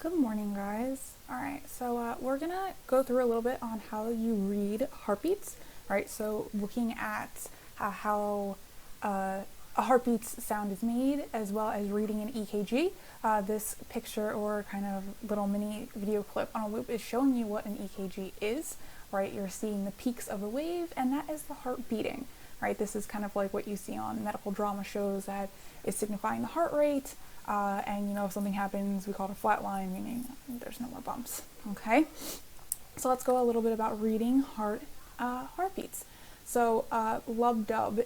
Good morning, guys. All right, so we're gonna go through a little bit on how you read heartbeats, right? So looking at how a heartbeat's sound is made, as well as reading an EKG. This picture or kind of little mini video clip on a loop is showing you what an EKG is, right? You're seeing the peaks of the wave, and that is the heart beating, right? This is kind of like what you see on medical drama shows that is signifying the heart rate. And if something happens, we call it a flat line, meaning there's no more bumps. Okay, so let's go a little bit about reading heartbeats. So lub dub,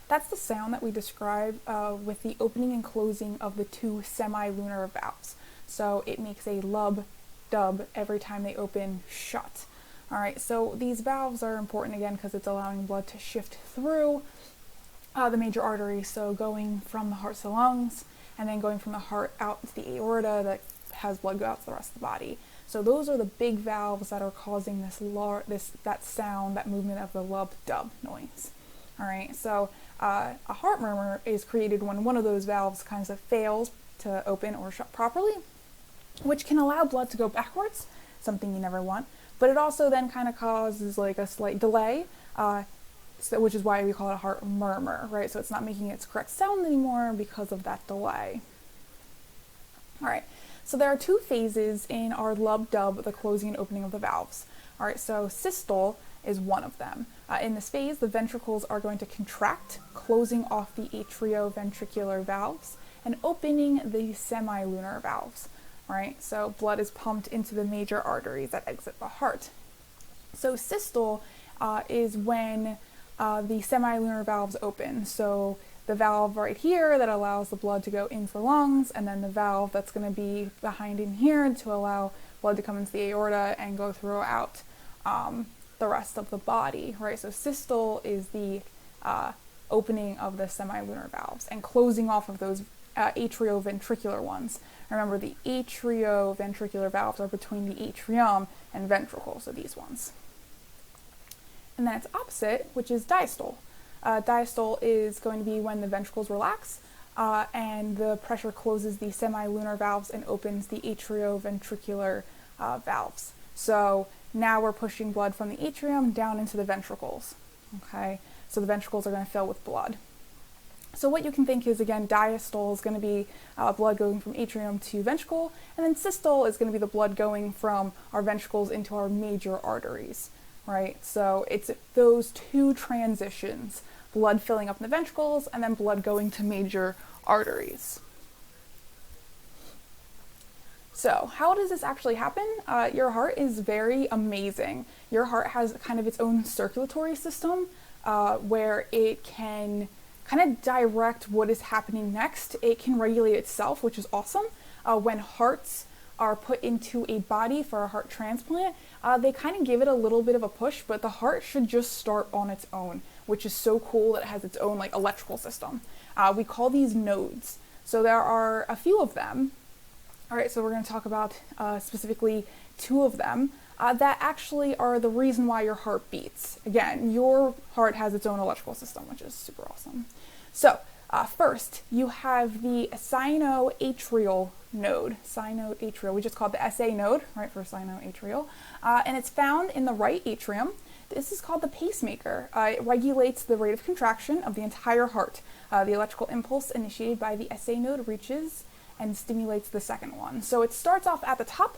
that's the sound that we describe with the opening and closing of the two semilunar valves. So it makes a lub dub every time they open shut. All right, so these valves are important again because it's allowing blood to shift through the major arteries. So going from the heart to the lungs, and then going from the heart out to the aorta that has blood go out to the rest of the body. So those are the big valves that are causing that sound, that movement of the lub dub noise. All right, so a heart murmur is created when one of those valves kind of fails to open or shut properly, which can allow blood to go backwards, something you never want, but it also then kind of causes like a slight delay, which is why we call it a heart murmur, right? So it's not making its correct sound anymore because of that delay. All right, so there are two phases in our lub dub, the closing and opening of the valves. All right, so systole is one of them. In this phase, the ventricles are going to contract, closing off the atrioventricular valves and opening the semilunar valves. All right, so blood is pumped into the major arteries that exit the heart. So systole is when the semilunar valves open. So the valve right here that allows the blood to go into the lungs, and then the valve that's going to be behind in here to allow blood to come into the aorta and go throughout the rest of the body, right? So systole is the opening of the semilunar valves and closing off of those atrioventricular ones. Remember, the atrioventricular valves are between the atrium and ventricle, so these ones. And then its opposite, which is diastole. Diastole is going to be when the ventricles relax and the pressure closes the semilunar valves and opens the atrioventricular valves. So now we're pushing blood from the atrium down into the ventricles. Okay, so the ventricles are going to fill with blood. So what you can think is, again, diastole is going to be blood going from atrium to ventricle, and then systole is going to be the blood going from our ventricles into our major arteries. Right, so it's those two transitions, blood filling up in the ventricles and then blood going to major arteries. So how does this actually happen? Your heart is very amazing. Your heart has kind of its own circulatory system where it can kind of direct what is happening next. It can regulate itself, which is awesome. When hearts are put into a body for a heart transplant, they kind of give it a little bit of a push, but the heart should just start on its own, which is so cool that it has its own like electrical system. We call these nodes. So there are a few of them. All right, so we're going to talk about specifically two of them that actually are the reason why your heart beats. Again, your heart has its own electrical system, which is super awesome. So first, you have the sinoatrial node. Sinoatrial, we just call it the SA node, right, for sinoatrial. And it's found in the right atrium. This is called the pacemaker. It regulates the rate of contraction of the entire heart. The electrical impulse initiated by the SA node reaches and stimulates the second one. So it starts off at the top,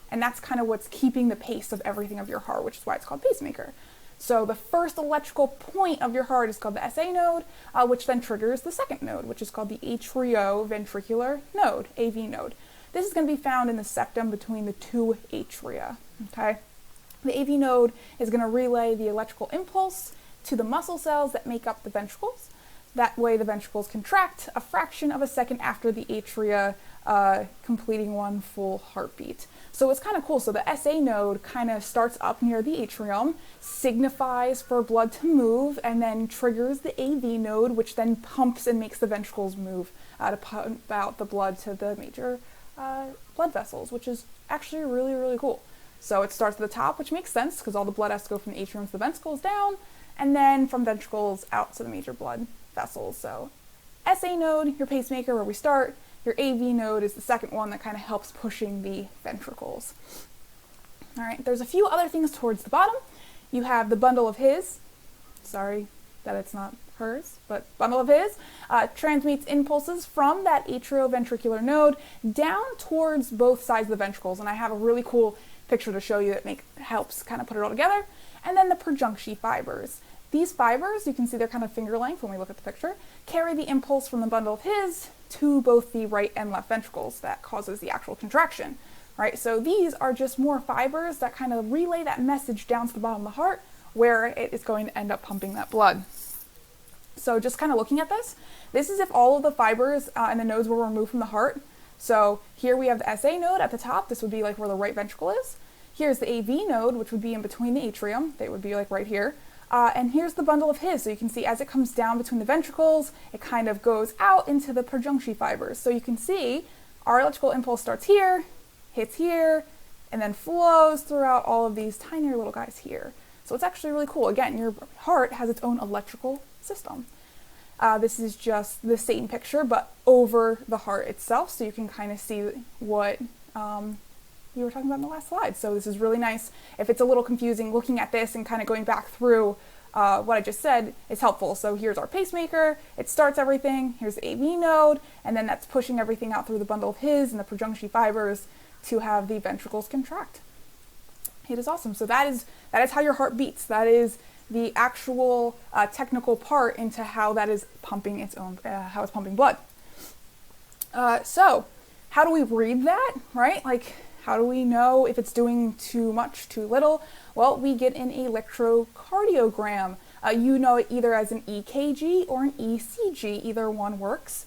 and that's kind of what's keeping the pace of everything of your heart, which is why it's called pacemaker. So the first electrical point of your heart is called the SA node, which then triggers the second node, which is called the atrioventricular node, AV node. This is going to be found in the septum between the two atria, okay? The AV node is going to relay the electrical impulse to the muscle cells that make up the ventricles. That way the ventricles contract a fraction of a second after the atria, completing one full heartbeat. So it's kind of cool. So the SA node kind of starts up near the atrium, signifies for blood to move, and then triggers the AV node, which then pumps and makes the ventricles move to pump out the blood to the major blood vessels, which is actually really, really cool. So it starts at the top, which makes sense because all the blood has to go from the atrium to the ventricles down, and then from ventricles out to the major blood vessels. So SA node, your pacemaker, where we start, your AV node is the second one that kind of helps pushing the ventricles. All right, there's a few other things towards the bottom. You have the bundle of His. Sorry that it's not hers, but bundle of His transmits impulses from that atrioventricular node down towards both sides of the ventricles. And I have a really cool picture to show you that helps kind of put it all together. And then the Purkinje fibers. These fibers, you can see they're kind of finger length when we look at the picture, carry the impulse from the bundle of His to both the right and left ventricles that causes the actual contraction, right? So these are just more fibers that kind of relay that message down to the bottom of the heart where it is going to end up pumping that blood. So just kind of looking at this is if all of the fibers and the nodes were removed from the heart. So here we have the SA node at the top. This would be like where the right ventricle is. Here's the AV node, which would be in between the atrium. They would be like right here. And here's the bundle of His. So you can see as it comes down between the ventricles, it kind of goes out into the Purkinje fibers. So you can see our electrical impulse starts here, hits here, and then flows throughout all of these tiny little guys here. So it's actually really cool. Again, your heart has its own electrical system. This is just the same picture, but over the heart itself. So you can kind of see what we were talking about in the last slide. So this is really nice. If it's a little confusing, looking at this and kind of going back through what I just said is helpful. So here's our pacemaker, it starts everything, here's the AV node, and then that's pushing everything out through the bundle of His and the Purkinje fibers to have the ventricles contract. It is awesome. So that is how your heart beats. That is the actual technical part into how that is pumping its own, how it's pumping blood. So how do we read that, right? Like, how do we know if it's doing too much, too little? Well, we get an electrocardiogram. You know it either as an EKG or an ECG, either one works.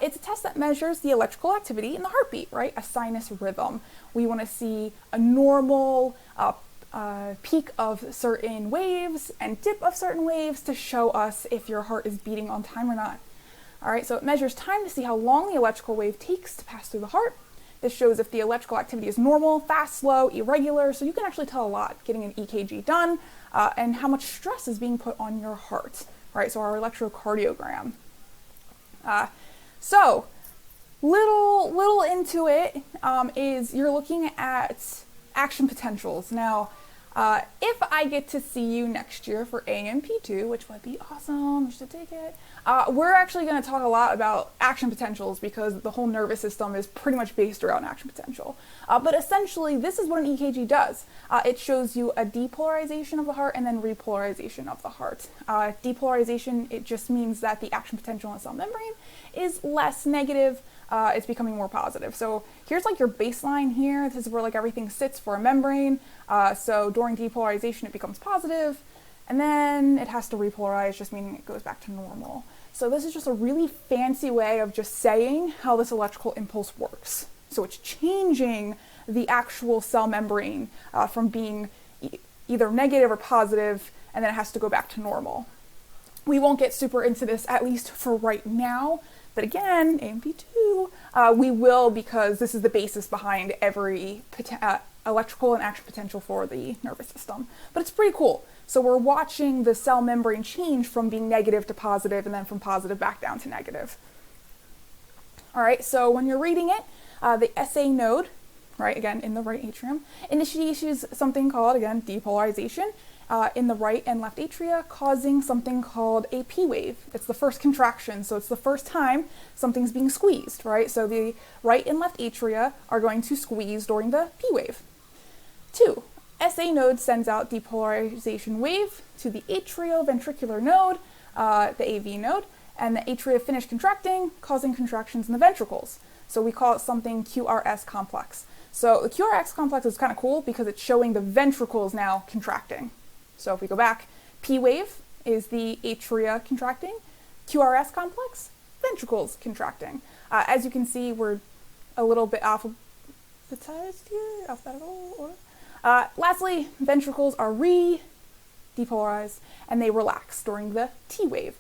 It's a test that measures the electrical activity in the heartbeat, right? A sinus rhythm. We want to see a normal peak of certain waves and dip of certain waves to show us if your heart is beating on time or not. All right, so it measures time to see how long the electrical wave takes to pass through the heart. This shows if the electrical activity is normal, fast, slow, irregular, so you can actually tell a lot getting an EKG done and how much stress is being put on your heart, right? So our electrocardiogram. So little into it is you're looking at action potentials. Now, if I get to see you next year for AMP2, which would be awesome, you should take it, we're actually going to talk a lot about action potentials because the whole nervous system is pretty much based around action potential. But essentially, this is what an EKG does. It shows you a depolarization of the heart and then repolarization of the heart. Depolarization, it just means that the action potential in the cell membrane is less negative. It's becoming more positive. So here's like your baseline here. This is where like everything sits for a membrane. So during depolarization, it becomes positive, and then it has to repolarize, just meaning it goes back to normal. So this is just a really fancy way of just saying how this electrical impulse works. So it's changing the actual cell membrane from being either negative or positive, and then it has to go back to normal. We won't get super into this, at least for right now. But again, AMP2, we will, because this is the basis behind every electrical and action potential for the nervous system. But it's pretty cool. So we're watching the cell membrane change from being negative to positive and then from positive back down to negative. All right, so when you're reading it, the SA node, right, again, in the right atrium, initiates something called, again, depolarization in the right and left atria, causing something called a P wave. It's the first contraction, so it's the first time something's being squeezed, right? So the right and left atria are going to squeeze during the P wave. 2, SA node sends out depolarization wave to the atrioventricular node, the AV node, and the atria finish contracting, causing contractions in the ventricles. So we call it something QRS complex. So the QRS complex is kind of cool because it's showing the ventricles now contracting. So if we go back, P wave is the atria contracting, QRS complex, ventricles contracting. As you can see, we're a little bit alphabetized here, alphabetical order. Lastly, ventricles are depolarized and they relax during the T wave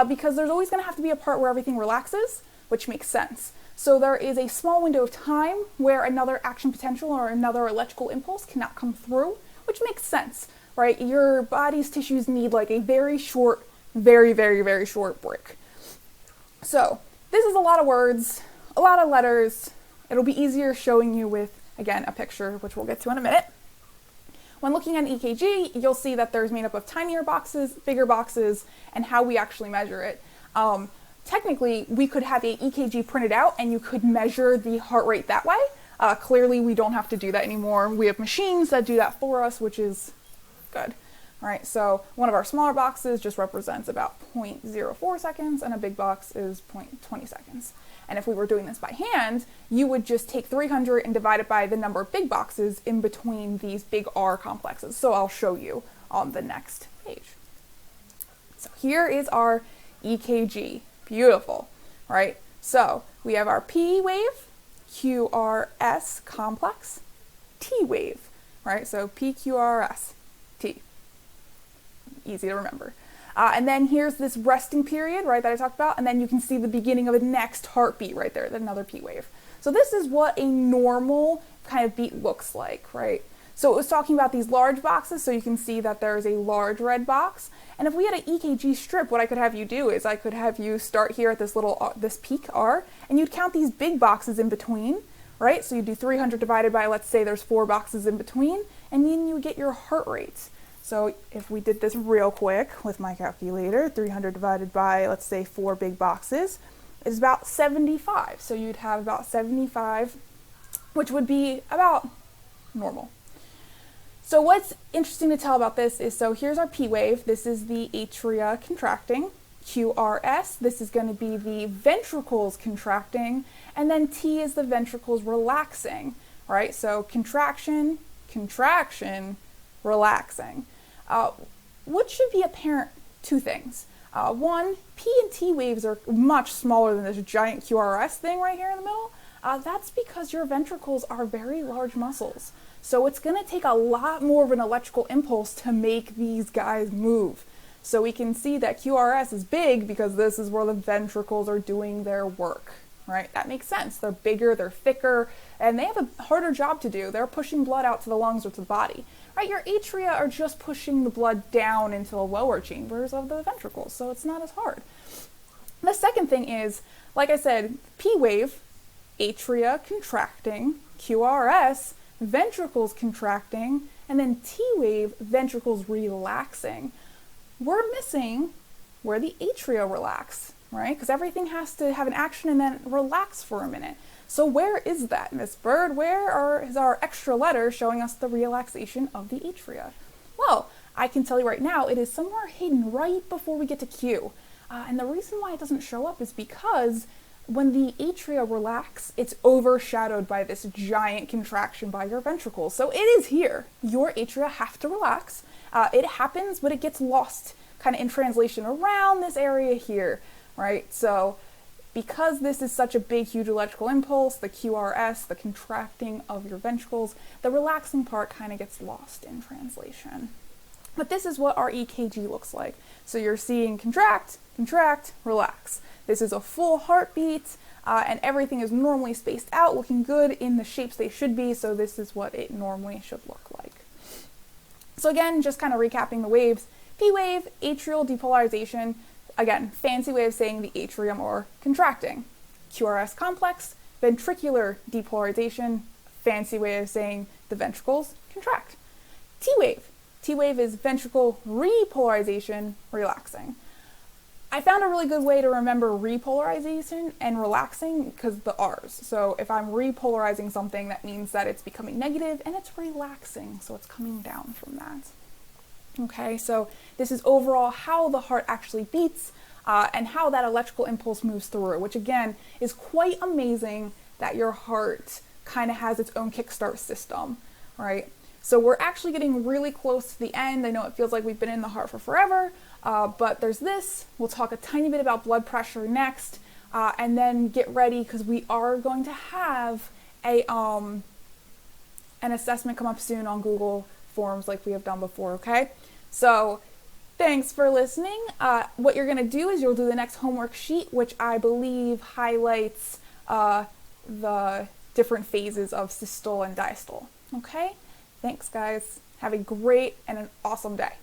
because there's always going to have to be a part where everything relaxes, which makes sense. So there is a small window of time where another action potential or another electrical impulse cannot come through, which makes sense, right? Your body's tissues need like a very short, very, very, very short break. So this is a lot of words, a lot of letters. It'll be easier showing you with, again, a picture, which we'll get to in a minute. When looking at an EKG, you'll see that there's made up of tinier boxes, bigger boxes, and how we actually measure it. Technically, we could have an EKG printed out and you could measure the heart rate that way. Clearly, we don't have to do that anymore. We have machines that do that for us, which is good. All right, so one of our smaller boxes just represents about 0.04 seconds, and a big box is 0.20 seconds. And if we were doing this by hand, you would just take 300 and divide it by the number of big boxes in between these big R complexes. So I'll show you on the next page. So here is our EKG. Beautiful, right? So we have our P wave, QRS complex, T wave, right? So PQRS, T. Easy to remember. And then here's this resting period, right, that I talked about, and then you can see the beginning of the next heartbeat right there, another P wave. So this is what a normal kind of beat looks like, right? So it was talking about these large boxes, so you can see that there's a large red box. And if we had an EKG strip, what I could have you do is I could have you start here at this little, this peak R, and you'd count these big boxes in between, right? So you do 300 divided by, let's say there's 4 boxes in between, and then you would get your heart rate. So if we did this real quick with my calculator, 300 divided by, let's say 4 big boxes, is about 75. So you'd have about 75, which would be about normal. So what's interesting to tell about this is, so here's our P wave. This is the atria contracting. QRS, this is going to be the ventricles contracting. And then T is the ventricles relaxing, right? So contraction, contraction, relaxing. What should be apparent? 2 things. One, P and T waves are much smaller than this giant QRS thing right here in the middle. That's because your ventricles are very large muscles. So it's going to take a lot more of an electrical impulse to make these guys move. So we can see that QRS is big because this is where the ventricles are doing their work, right? That makes sense. They're bigger, they're thicker, and they have a harder job to do. They're pushing blood out to the lungs or to the body. Right, your atria are just pushing the blood down into the lower chambers of the ventricles, so it's not as hard. The second thing is, like I said, P wave, atria contracting, QRS, ventricles contracting, and then T wave, ventricles relaxing. We're missing where the atria relax, right? Because everything has to have an action and then relax for a minute. So where is that, Miss Bird? Where is our extra letter showing us the relaxation of the atria? Well, I can tell you right now, it is somewhere hidden right before we get to Q. And the reason why it doesn't show up is because when the atria relax, it's overshadowed by this giant contraction by your ventricles. So it is here. Your atria have to relax. It happens, but it gets lost kind of in translation around this area here, right? So because this is such a big, huge electrical impulse, the QRS, the contracting of your ventricles, the relaxing part kind of gets lost in translation. But this is what our EKG looks like. So you're seeing contract, contract, relax. This is a full heartbeat, and everything is normally spaced out, looking good in the shapes they should be, so this is what it normally should look like. So again, just kind of recapping the waves. P wave, atrial depolarization. Again, fancy way of saying the atrium or contracting. QRS complex, ventricular depolarization, fancy way of saying the ventricles contract. T wave. T wave is ventricle repolarization, relaxing. I found a really good way to remember repolarization and relaxing because the R's. So if I'm repolarizing something, that means that it's becoming negative and it's relaxing, so it's coming down from that. Okay, so this is overall how the heart actually beats and how that electrical impulse moves through, which again is quite amazing that your heart kind of has its own kickstart system, right? So we're actually getting really close to the end. I know it feels like we've been in the heart for forever, but there's this. We'll talk a tiny bit about blood pressure next, and then get ready because we are going to have an assessment come up soon on Google Forms like we have done before, okay? So thanks for listening. What you're going to do is you'll do the next homework sheet, which I believe highlights the different phases of systole and diastole, okay? Thanks, guys. Have a great and an awesome day.